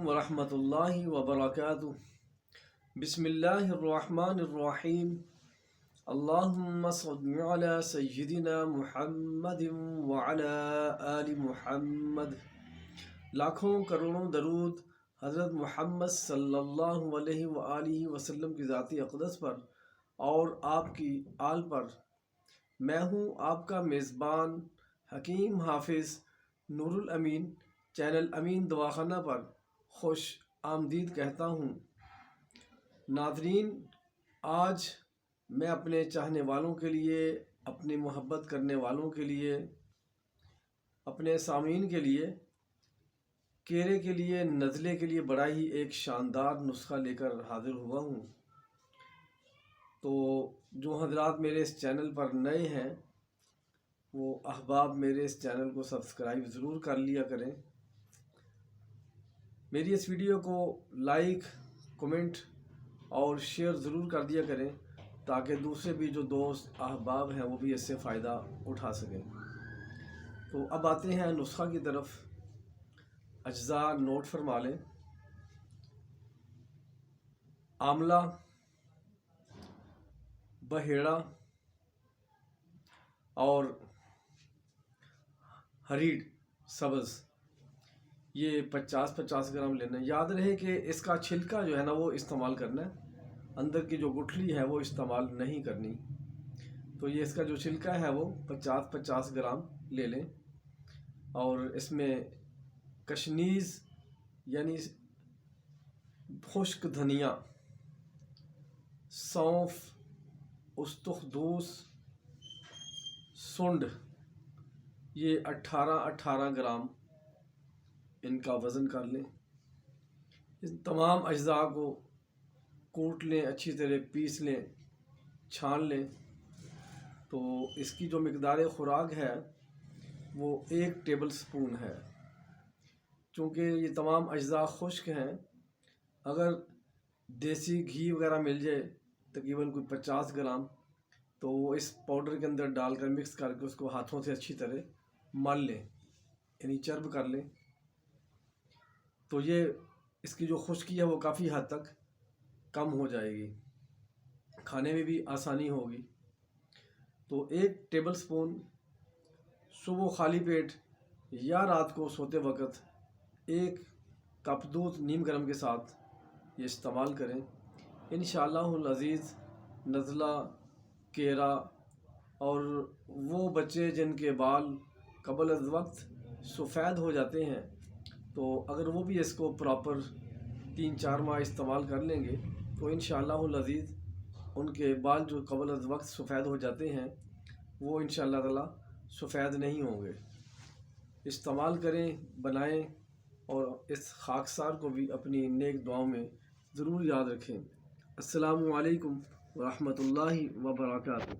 ورحمۃ اللہ وبرکاتہ۔ بسم اللہ الرحمن الرحیم۔ اللہم صل علی سیدنا محمد وعلی آل محمد۔ لاکھوں کروڑوں درود حضرت محمد صلی اللہ علیہ وآلہ وسلم کی ذاتی اقدس پر اور آپ کی آل پر۔ میں ہوں آپ کا میزبان حکیم حافظ نور الامین، چینل امین دواخانہ پر خوش آمدید کہتا ہوں۔ ناظرین، آج میں اپنے چاہنے والوں کے لیے، اپنی محبت کرنے والوں کے لیے، اپنے سامعین کے لیے، کیڑے کے لیے، نزلے کے لیے بڑا ہی ایک شاندار نسخہ لے کر حاضر ہوا ہوں۔ تو جو حضرات میرے اس چینل پر نئے ہیں وہ احباب میرے اس چینل کو سبسکرائب ضرور کر لیا کریں، میری اس ویڈیو کو لائک، کمنٹ اور شیئر ضرور کر دیا کریں تاکہ دوسرے بھی جو دوست احباب ہیں وہ بھی اس سے فائدہ اٹھا سکیں۔ تو اب آتے ہیں نسخہ کی طرف۔ اجزاء نوٹ فرما لیں۔ آملہ، بہیڑا اور ہریڈ سبز، یہ 50 گرام لینا ہے۔ یاد رہے کہ اس کا چھلکا جو ہے نا وہ استعمال کرنا ہے، اندر کی جو گٹھلی ہے وہ استعمال نہیں کرنی۔ تو یہ اس کا جو چھلکا ہے وہ 50 گرام لے لیں، اور اس میں کشنیز یعنی خشک دھنیا، سونف، استخدوس، سنڈ، یہ 18 گرام ان کا وزن کر لیں۔ ان تمام اجزاء کو کوٹ لیں، اچھی طرح پیس لیں، چھان لیں۔ تو اس کی جو مقدار خوراک ہے وہ 1 ٹیبل سپون ہے۔ چونکہ یہ تمام اجزاء خشک ہیں، اگر دیسی گھی وغیرہ مل جائے تقریباً کوئی 50 گرام، تو وہ اس پاؤڈر کے اندر ڈال کر مکس کر کے اس کو ہاتھوں سے اچھی طرح مل لیں، یعنی چرب کر لیں۔ تو یہ اس کی جو خشکی ہے وہ کافی حد تک کم ہو جائے گی، کھانے میں بھی آسانی ہوگی۔ تو 1 ٹیبل سپون صبح خالی پیٹ یا رات کو سوتے وقت 1 کپ دودھ نیم گرم کے ساتھ یہ استعمال کریں۔ انشاءاللہ العزیز نزلہ، کیڑا اور وہ بچے جن کے بال قبل از وقت سفید ہو جاتے ہیں، تو اگر وہ بھی اس کو پراپر 3-4 ماہ استعمال کر لیں گے تو انشاءاللہ العزیز ان کے بال جو قبل از وقت سفید ہو جاتے ہیں وہ انشاءاللہ تعالی سفید نہیں ہوں گے۔ استعمال کریں، بنائیں، اور اس خاکسار کو بھی اپنی نیک دعاؤں میں ضرور یاد رکھیں۔ السلام علیکم ورحمۃ اللہ وبرکاتہ۔